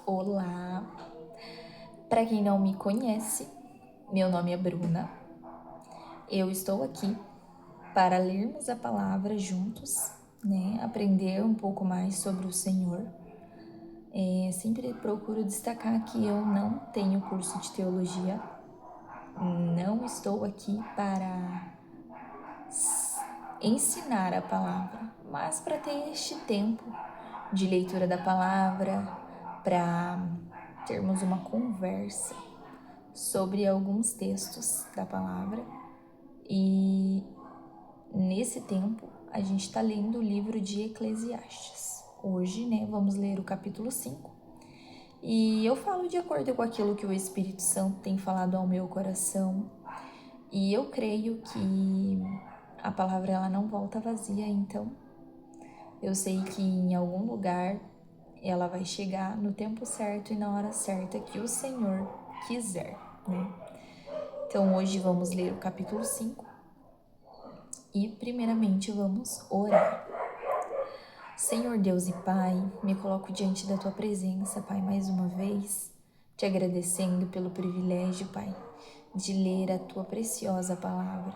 Olá! Para quem não me conhece, meu nome é Bruna. Eu estou aqui para lermos a palavra juntos, aprender um pouco mais sobre o Senhor. Sempre procuro destacar que eu não tenho curso de teologia, não estou aqui para ensinar a palavra, mas para ter este tempo de leitura da palavra, para termos uma conversa sobre alguns textos da palavra. E nesse tempo a gente está lendo o livro de Eclesiastes. Hoje, vamos ler o capítulo 5. E eu falo de acordo com aquilo que o Espírito Santo tem falado ao meu coração. E eu creio que a palavra ela não volta vazia, então eu sei que em algum lugar ela vai chegar no tempo certo e na hora certa que o Senhor quiser, Então hoje vamos ler o capítulo 5 e primeiramente vamos orar. Senhor Deus e Pai, me coloco diante da Tua presença, Pai, mais uma vez, te agradecendo pelo privilégio, Pai, de ler a Tua preciosa palavra.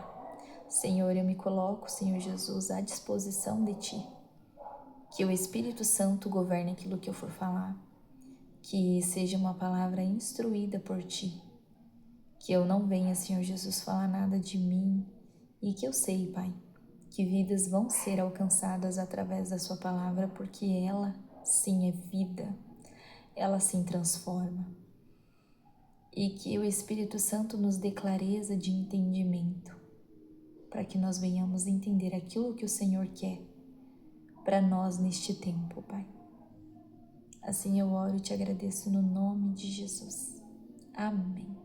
Senhor, eu me coloco, Senhor Jesus, à disposição de Ti. Que o Espírito Santo governe aquilo que eu for falar, que seja uma palavra instruída por Ti, que eu não venha, Senhor Jesus, falar nada de mim e que eu sei, Pai, que vidas vão ser alcançadas através da Sua palavra, porque ela, sim, é vida, ela sim transforma. E que o Espírito Santo nos dê clareza de entendimento, para que nós venhamos entender aquilo que o Senhor quer para nós neste tempo, Pai. Assim eu oro e te agradeço no nome de Jesus. Amém.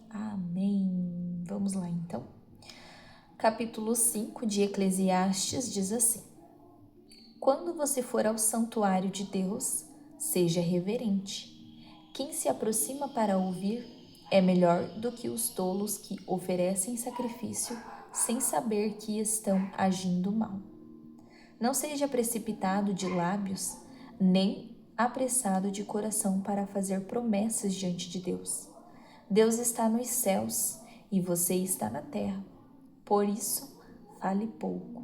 Amém. Vamos lá então. Capítulo 5 de Eclesiastes diz assim: Quando você for ao santuário de Deus, seja reverente. Quem se aproxima para ouvir é melhor do que os tolos que oferecem sacrifício sem saber que estão agindo mal. Não seja precipitado de lábios, nem apressado de coração para fazer promessas diante de Deus. Deus está nos céus e você está na terra. Por isso, fale pouco.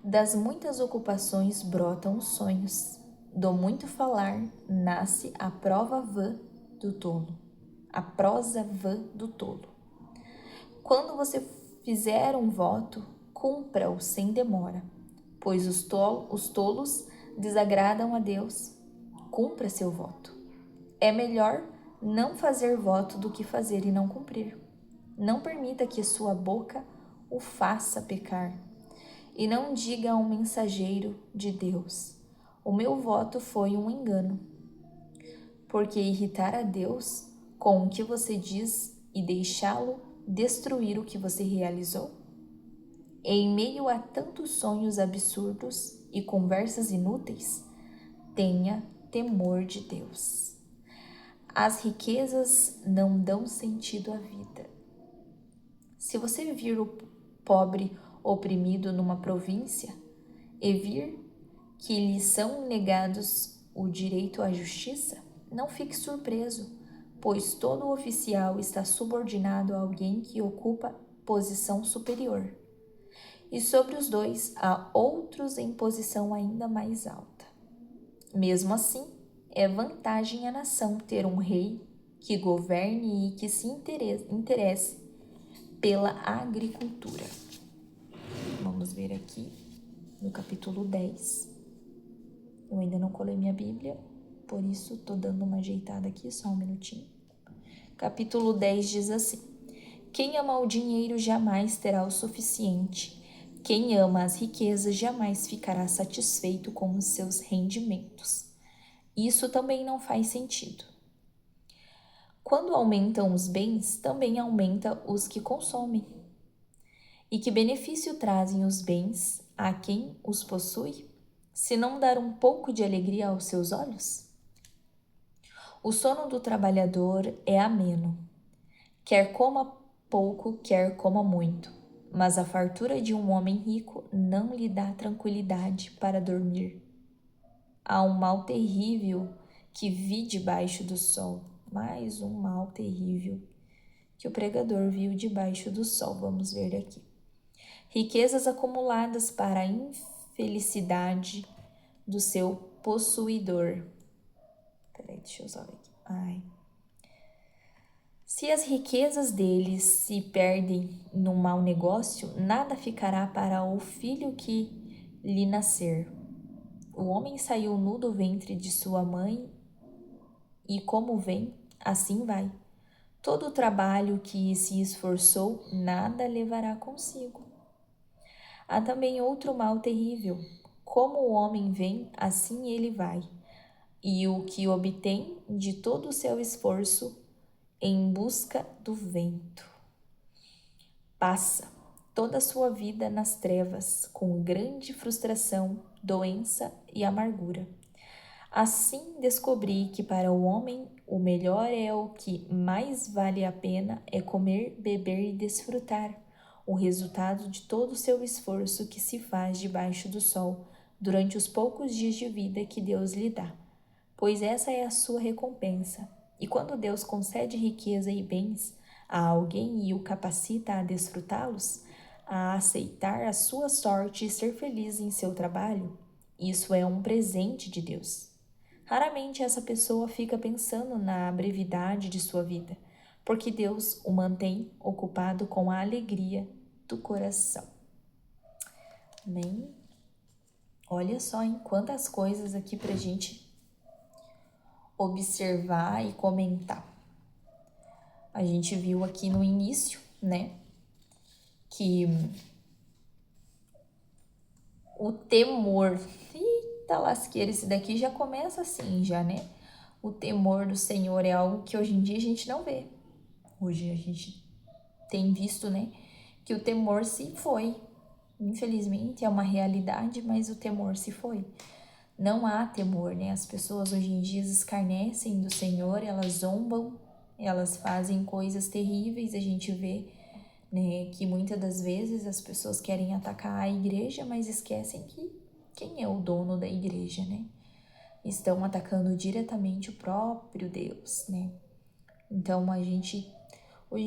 Das muitas ocupações brotam os sonhos. Do muito falar nasce a prova vã do tolo. A prosa vã do tolo. Quando você fizer um voto, cumpra-o sem demora, pois os tolos desagradam a Deus. Cumpra seu voto. É melhor não fazer voto do que fazer e não cumprir. Não permita que sua boca o faça pecar. E não diga a um mensageiro de Deus: o meu voto foi um engano. Porque irritar a Deus com o que você diz e deixá-lo destruir o que você realizou? Em meio a tantos sonhos absurdos e conversas inúteis, tenha temor de Deus. As riquezas não dão sentido à vida. Se você vir o pobre oprimido numa província e vir que lhe são negados o direito à justiça, não fique surpreso, pois todo oficial está subordinado a alguém que ocupa posição superior. E sobre os dois há outros em posição ainda mais alta. Mesmo assim, é vantagem à nação ter um rei que governe e que se interesse pela agricultura. Vamos ver aqui no capítulo 10. Eu ainda não colei minha Bíblia, por isso estou dando uma ajeitada aqui, só um minutinho. Capítulo 10 diz assim: Quem ama o dinheiro jamais terá o suficiente. Quem ama as riquezas jamais ficará satisfeito com os seus rendimentos. Isso também não faz sentido. Quando aumentam os bens, também aumenta os que consomem. E que benefício trazem os bens a quem os possui, se não dar um pouco de alegria aos seus olhos? O sono do trabalhador é ameno, quer coma pouco, quer coma muito, mas a fartura de um homem rico não lhe dá tranquilidade para dormir. há um mal terrível que vi debaixo do sol. Mais um mal terrível que o pregador viu debaixo do sol. Vamos ver aqui. Riquezas acumuladas para a infelicidade do seu possuidor. Peraí, deixa eu usar aqui. Se as riquezas deles se perdem num mau negócio, nada ficará para o filho que lhe nascer. O homem saiu nu do ventre de sua mãe, e como vem, assim vai. Todo o trabalho que se esforçou, nada levará consigo. Há também outro mal terrível. Como o homem vem, assim ele vai. E o que obtém de todo o seu esforço em busca do vento. Passa toda a sua vida nas trevas, com grande frustração, doença e amargura. Assim descobri que para o homem o melhor é o que mais vale a pena é comer, beber e desfrutar, o resultado de todo o seu esforço que se faz debaixo do sol durante os poucos dias de vida que Deus lhe dá, pois essa é a sua recompensa. E quando Deus concede riqueza e bens a alguém e o capacita a desfrutá-los, a aceitar a sua sorte e ser feliz em seu trabalho, isso é um presente de Deus. Raramente essa pessoa fica pensando na brevidade de sua vida, porque Deus o mantém ocupado com a alegria do coração. Amém? Olha só em quantas coisas aqui pra gente observar e comentar. A gente viu aqui no início, né, que o temor, eita lasqueira, esse daqui já começa assim já, né? O temor do Senhor é algo que hoje em dia a gente não vê. Hoje a gente tem visto, né, que o temor se foi. Infelizmente é uma realidade, mas o temor se foi. Não há temor, né? As pessoas hoje em dia escarnecem do Senhor, elas zombam, elas fazem coisas terríveis. A gente vê, né, que muitas das vezes as pessoas querem atacar a igreja, mas esquecem que quem é o dono da igreja, né? Estão atacando diretamente o próprio Deus, né? Então hoje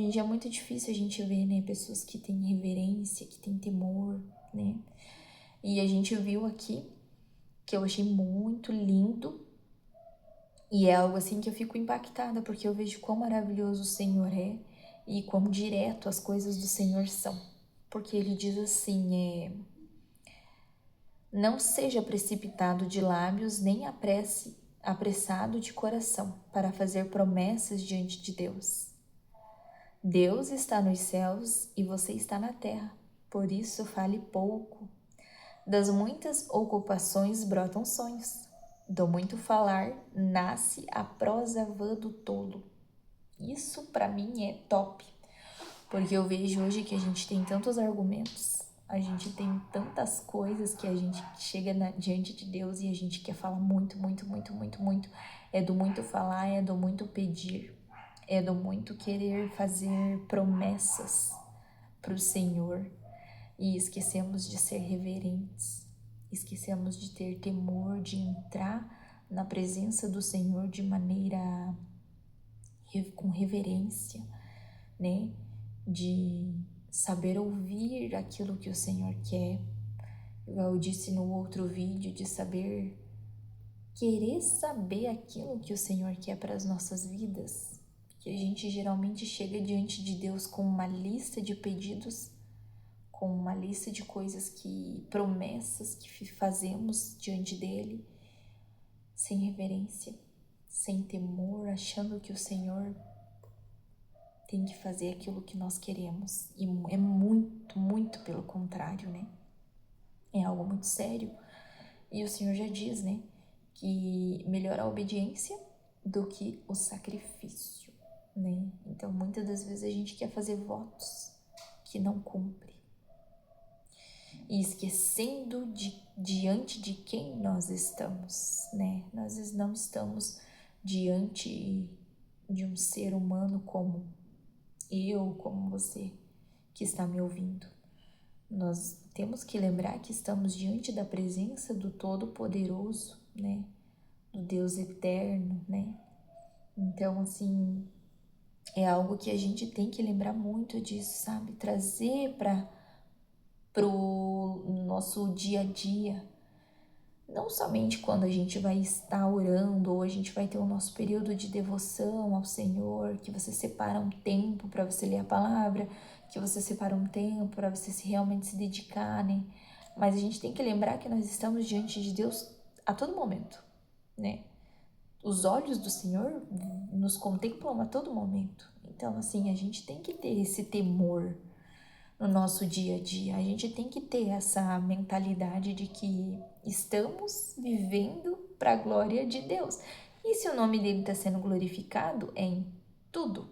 em dia é muito difícil a gente ver, né, pessoas que têm reverência, que têm temor, né? E a gente viu aqui que eu achei muito lindo e é algo assim que eu fico impactada, porque eu vejo quão maravilhoso o Senhor é e quão direto as coisas do Senhor são. Porque ele diz assim, não seja precipitado de lábios, nem apressado de coração, para fazer promessas diante de Deus. Deus está nos céus e você está na terra, por isso fale pouco. Das muitas ocupações brotam sonhos. Do muito falar nasce a prosa vã do tolo. Isso para mim é top, porque eu vejo hoje que a gente tem tantos argumentos, a gente tem tantas coisas que a gente chega diante de Deus e a gente quer falar muito, muito, muito, muito, muito. É do muito falar, é do muito pedir, é do muito querer fazer promessas para o Senhor. E esquecemos de ser reverentes, esquecemos de ter temor, de entrar na presença do Senhor de maneira com reverência, né? De saber ouvir aquilo que o Senhor quer. Eu disse no outro vídeo, de querer saber aquilo que o Senhor quer para as nossas vidas. Que a gente geralmente chega diante de Deus com uma lista de pedidos, com uma lista de promessas que fazemos diante dele, sem reverência, sem temor, achando que o Senhor tem que fazer aquilo que nós queremos. E é muito, muito pelo contrário, né? É algo muito sério. E o Senhor já diz, né, que melhor a obediência do que o sacrifício, né? Então, muitas das vezes a gente quer fazer votos que não cumpre. E esquecendo diante de quem nós estamos, né? Nós não estamos diante de um ser humano como eu, como você, que está me ouvindo. Nós temos que lembrar que estamos diante da presença do Todo-Poderoso, né? Deus eterno, né? Então, assim, é algo que a gente tem que lembrar muito disso, sabe? Trazer pro nosso dia a dia. Não somente quando a gente vai estar orando ou a gente vai ter o nosso período de devoção ao Senhor, que você separa um tempo para você ler a palavra, que você separa um tempo para você realmente se dedicar, né? Mas a gente tem que lembrar que nós estamos diante de Deus a todo momento, né? Os olhos do Senhor nos contemplam a todo momento. Então, assim, a gente tem que ter esse temor no nosso dia a dia. A gente tem que ter essa mentalidade de que estamos vivendo para a glória de Deus. E se o nome dele está sendo glorificado, é em tudo,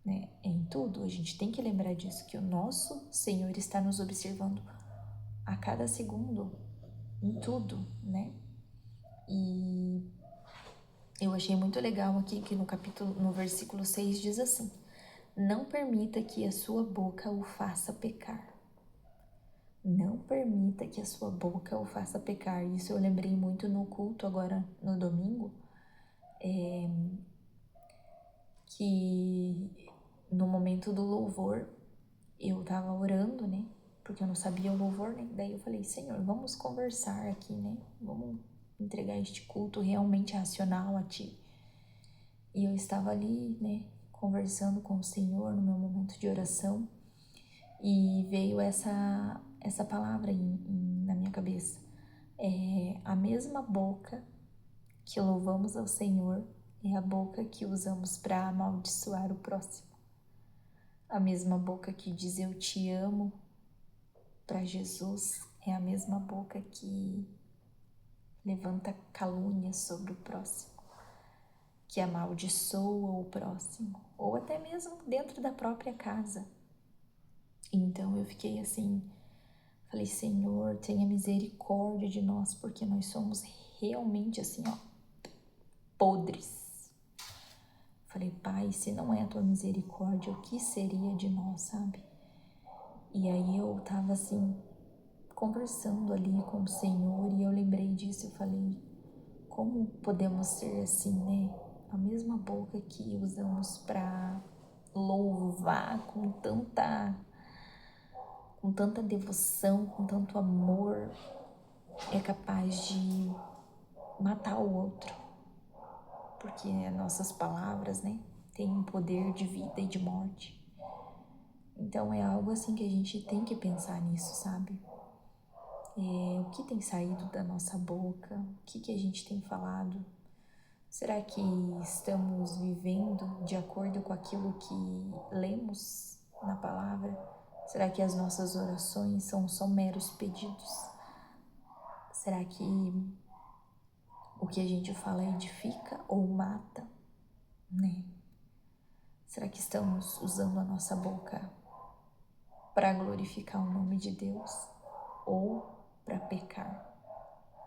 né? É em tudo. A gente tem que lembrar disso, que o nosso Senhor está nos observando a cada segundo, em tudo, né? E eu achei muito legal aqui que no versículo 6 diz assim: não permita que a sua boca o faça pecar. Não permita que a sua boca o faça pecar. Isso eu lembrei muito no culto agora no domingo, que no momento do louvor eu tava orando, né? Porque eu não sabia o louvor, né? Daí eu falei: Senhor, vamos conversar aqui, né? Vamos entregar este culto realmente racional a Ti. E eu estava ali, né? Conversando com o Senhor no meu momento de oração. E veio essa palavra na minha cabeça. A mesma boca que louvamos ao Senhor é a boca que usamos para amaldiçoar o próximo. A mesma boca que diz eu te amo para Jesus é a mesma boca que levanta calúnia sobre o próximo, que amaldiçoa o próximo, ou até mesmo dentro da própria casa. Então eu fiquei assim, falei: Senhor, tenha misericórdia de nós, porque nós somos realmente assim, ó, podres. Falei: Pai, se não é a tua misericórdia, o que seria de nós, sabe? E aí eu tava assim, conversando ali com o Senhor, e eu lembrei disso. Eu falei: como podemos ser assim, né? A mesma boca que usamos para louvar com tanta devoção, com tanto amor, é capaz de matar o outro. Porque nossas palavras, né, têm um poder de vida e de morte. Então é algo assim que a gente tem que pensar nisso, sabe? O que tem saído da nossa boca? O que a gente tem falado? Será que estamos vivendo de acordo com aquilo que lemos na palavra? Será que as nossas orações são só meros pedidos? Será que o que a gente fala edifica ou mata, né? Será que estamos usando a nossa boca para glorificar o nome de Deus ou para pecar,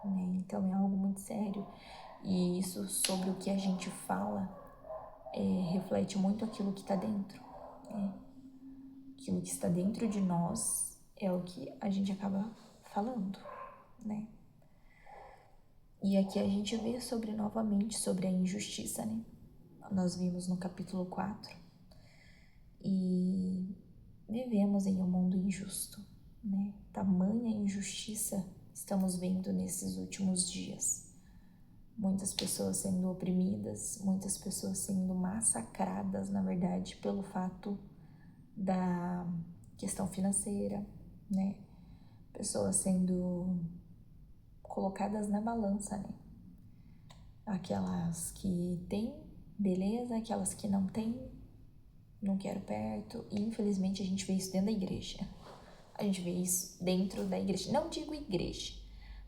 né? Então é algo muito sério, e isso sobre o que a gente fala reflete muito aquilo que está dentro, né? Aquilo que está dentro de nós é o que a gente acaba falando, né? E aqui a gente vê novamente sobre a injustiça, né? Nós vimos no capítulo 4 e vivemos em um mundo injusto, né? Tamanha injustiça estamos vendo nesses últimos dias. Muitas pessoas sendo oprimidas, muitas pessoas sendo massacradas, na verdade, pelo fato da questão financeira, né? Pessoas sendo colocadas na balança, né? Aquelas que têm, beleza, aquelas que não têm, não quero perto. E infelizmente a gente vê isso dentro da igreja. A gente vê isso dentro da igreja. Não digo igreja,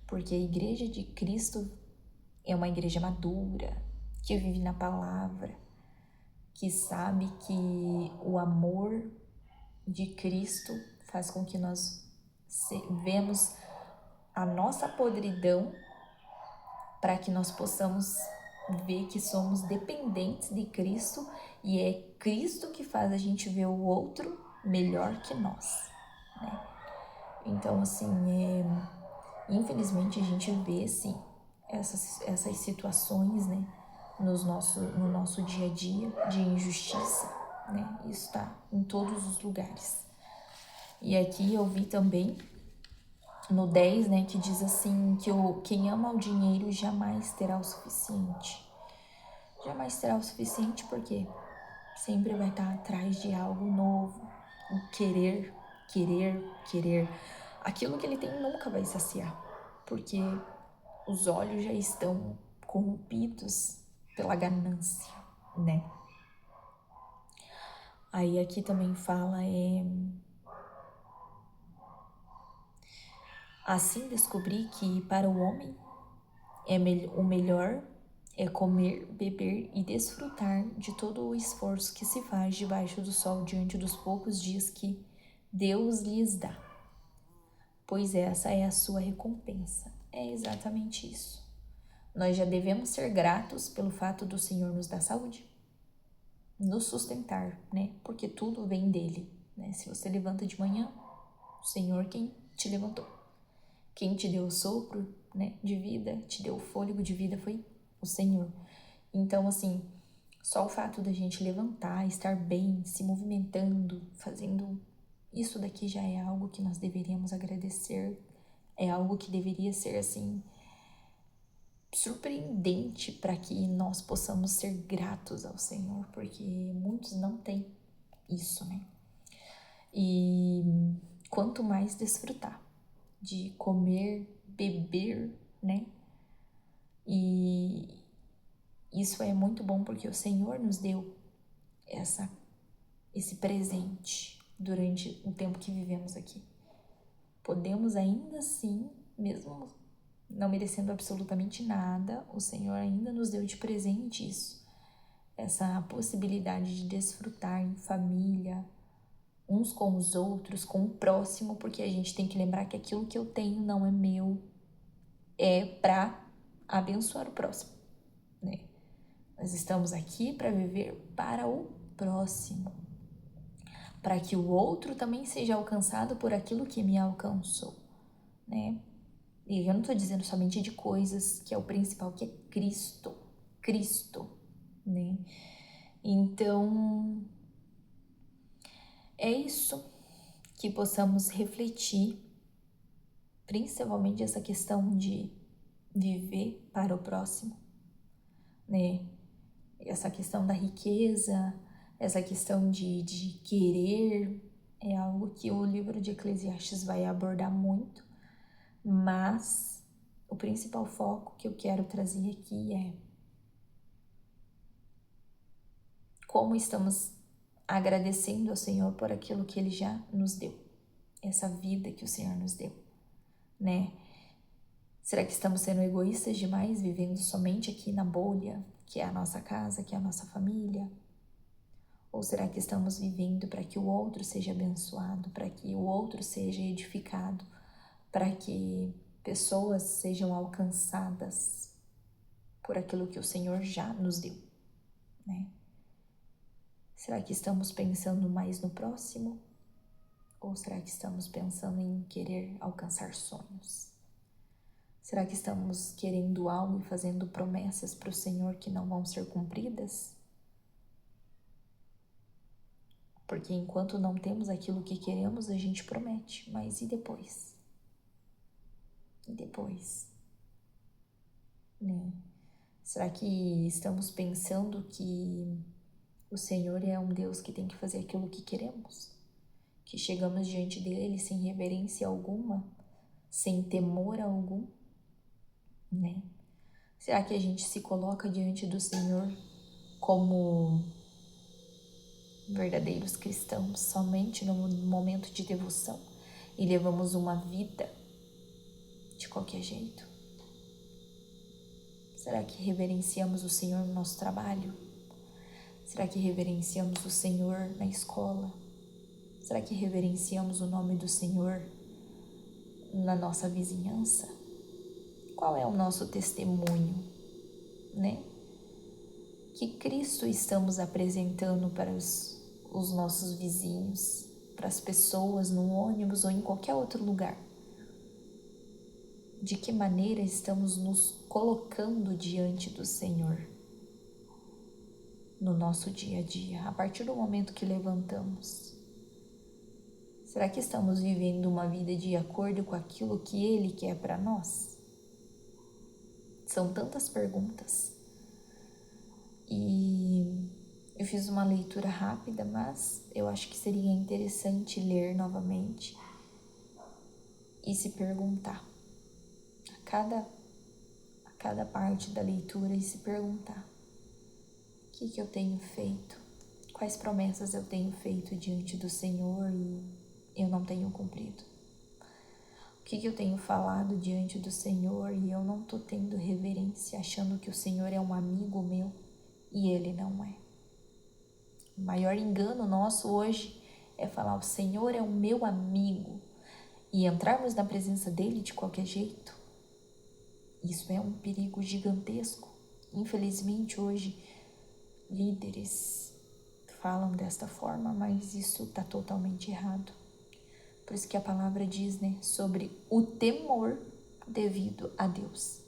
porque a igreja de Cristo é uma igreja madura, que vive na palavra, que sabe que o amor de Cristo faz com que nós vemos a nossa podridão para que nós possamos ver que somos dependentes de Cristo, e é Cristo que faz a gente ver o outro melhor que nós, né? Então, assim, infelizmente a gente vê, sim, essas situações, né, no nosso dia a dia de injustiça, né? Isso está em todos os lugares. E aqui eu vi também no 10, né, que diz assim, que quem ama o dinheiro jamais terá o suficiente. Jamais terá o suficiente porque sempre vai estar atrás de algo novo, querer. Aquilo que ele tem nunca vai saciar, porque os olhos já estão corrompidos pela ganância, né? Aí aqui também fala, assim descobri que para o homem o melhor é comer, beber e desfrutar de todo o esforço que se faz debaixo do sol diante dos poucos dias que Deus lhes dá, pois essa é a sua recompensa. É exatamente isso. Nós já devemos ser gratos pelo fato do Senhor nos dar saúde, nos sustentar, né? Porque tudo vem dele, né? Se você levanta de manhã, o Senhor quem te levantou. Quem te deu o sopro, né, de vida, te deu o fôlego de vida foi o Senhor. Então, assim, só o fato da gente levantar, estar bem, se movimentando, fazendo isso daqui já é algo que nós deveríamos agradecer. É algo que deveria ser, assim, surpreendente para que nós possamos ser gratos ao Senhor, porque muitos não têm isso, né? E quanto mais desfrutar de comer, beber, né? E isso é muito bom porque o Senhor nos deu esse presente durante o tempo que vivemos aqui. Podemos ainda assim, mesmo não merecendo absolutamente nada, o Senhor ainda nos deu de presente isso. Essa possibilidade de desfrutar em família, uns com os outros, com o próximo, porque a gente tem que lembrar que aquilo que eu tenho não é meu, é para abençoar o próximo, né? Nós estamos aqui para viver para o próximo, para que o outro também seja alcançado por aquilo que me alcançou, né? E eu não estou dizendo somente de coisas, que é o principal, que é Cristo, né? Então, é isso, que possamos refletir, principalmente essa questão de viver para o próximo, né? Essa questão da riqueza, essa questão de querer, é algo que o livro de Eclesiastes vai abordar muito, mas o principal foco que eu quero trazer aqui é como estamos agradecendo ao Senhor por aquilo que Ele já nos deu, essa vida que o Senhor nos deu, né? Será que estamos sendo egoístas demais, vivendo somente aqui na bolha, que é a nossa casa, que é a nossa família? Ou será que estamos vivendo para que o outro seja abençoado, para que o outro seja edificado, para que pessoas sejam alcançadas por aquilo que o Senhor já nos deu, né? Será que estamos pensando mais no próximo? Ou será que estamos pensando em querer alcançar sonhos? Será que estamos querendo algo e fazendo promessas para o Senhor que não vão ser cumpridas? Porque enquanto não temos aquilo que queremos, a gente promete, mas e depois? E depois? Né? Será que estamos pensando que o Senhor é um Deus que tem que fazer aquilo que queremos? Que chegamos diante dele sem reverência alguma, sem temor algum, né? Será que a gente se coloca diante do Senhor como verdadeiros cristãos somente no momento de devoção e levamos uma vida de qualquer jeito? Será que reverenciamos o Senhor no nosso trabalho? Será que reverenciamos o Senhor na escola? Será que reverenciamos o nome do Senhor na nossa vizinhança? Qual é o nosso testemunho, né? Que Cristo estamos apresentando para os nossos vizinhos, para as pessoas no ônibus ou em qualquer outro lugar? de que maneira estamos nos colocando diante do Senhor no nosso dia a dia, a partir do momento que levantamos. Será que estamos vivendo uma vida de acordo com aquilo que Ele quer para nós? São tantas perguntas. E eu fiz uma leitura rápida, mas eu acho que seria interessante ler novamente e se perguntar a cada parte da leitura e se perguntar: o que eu tenho feito? Quais promessas eu tenho feito diante do Senhor e eu não tenho cumprido? O que eu tenho falado diante do Senhor e eu não estou tendo reverência, achando que o Senhor é um amigo meu e Ele não é? O maior engano nosso hoje é falar: o Senhor é o meu amigo, e entrarmos na presença dele de qualquer jeito. Isso é um perigo gigantesco. Infelizmente hoje líderes falam desta forma, mas isso está totalmente errado. Por isso que a palavra diz, sobre o temor devido a Deus.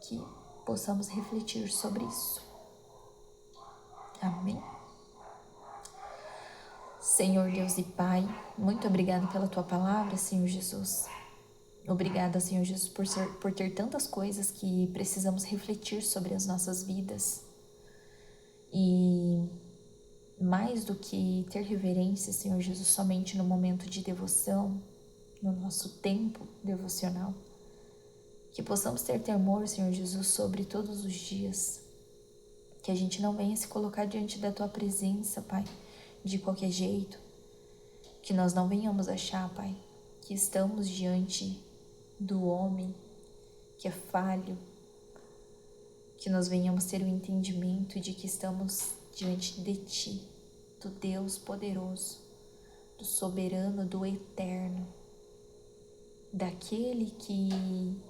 Que possamos refletir sobre isso. Amém? Senhor Deus e Pai, muito obrigada pela Tua palavra, Senhor Jesus. Obrigada, Senhor Jesus, por ter tantas coisas que precisamos refletir sobre as nossas vidas. E mais do que ter reverência, Senhor Jesus, somente no momento de devoção, no nosso tempo devocional, que possamos ter temor, Senhor Jesus, sobre todos os dias. Que a gente não venha se colocar diante da Tua presença, Pai, de qualquer jeito. Que nós não venhamos achar, Pai, que estamos diante do homem que é falho. Que nós venhamos ter o entendimento de que estamos diante de Ti, do Deus poderoso, do soberano, do eterno, daquele que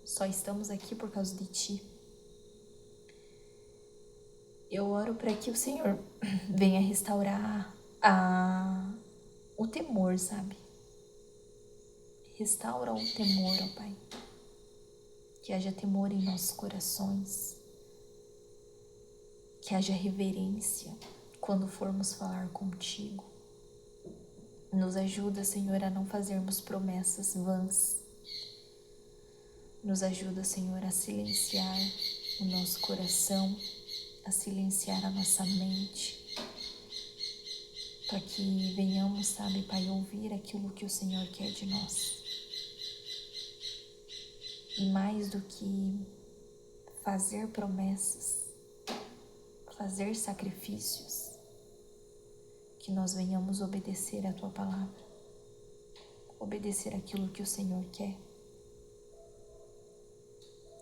só estamos aqui por causa de Ti. Eu oro para que o Senhor venha restaurar o temor, sabe? Restaura o temor, ó Pai. Que haja temor em nossos corações. Que haja reverência quando formos falar contigo. Nos ajuda, Senhor, a não fazermos promessas vãs. Nos ajuda, Senhor, a silenciar o nosso coração, a silenciar a nossa mente, para que venhamos, sabe, Pai, ouvir aquilo que o Senhor quer de nós. E mais do que fazer promessas, fazer sacrifícios, que nós venhamos obedecer a Tua palavra, obedecer aquilo que o Senhor quer.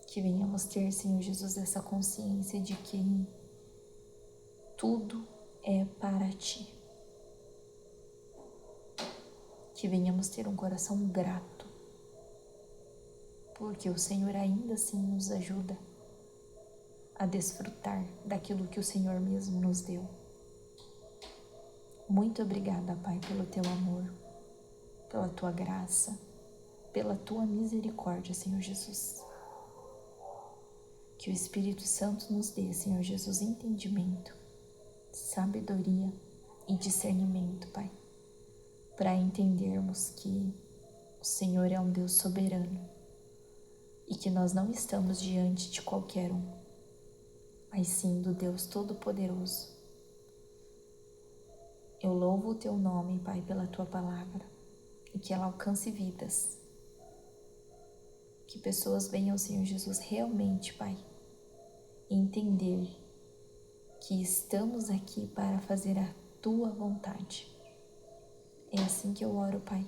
Que venhamos ter, Senhor Jesus, essa consciência de que tudo é para Ti. Que venhamos ter um coração grato, porque o Senhor ainda assim nos ajuda a desfrutar daquilo que o Senhor mesmo nos deu. Muito obrigada, Pai, pelo Teu amor, pela Tua graça, pela Tua misericórdia, Senhor Jesus. Que o Espírito Santo nos dê, Senhor Jesus, entendimento, sabedoria e discernimento, Pai, para entendermos que o Senhor é um Deus soberano e que nós não estamos diante de qualquer um, mas sim do Deus Todo-Poderoso. Eu louvo o Teu nome, Pai, pela Tua palavra e que ela alcance vidas. Que pessoas venham, Senhor Jesus, realmente, Pai, entender que estamos aqui para fazer a Tua vontade. É assim que eu oro, Pai,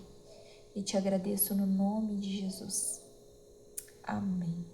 e te agradeço no nome de Jesus. Amém.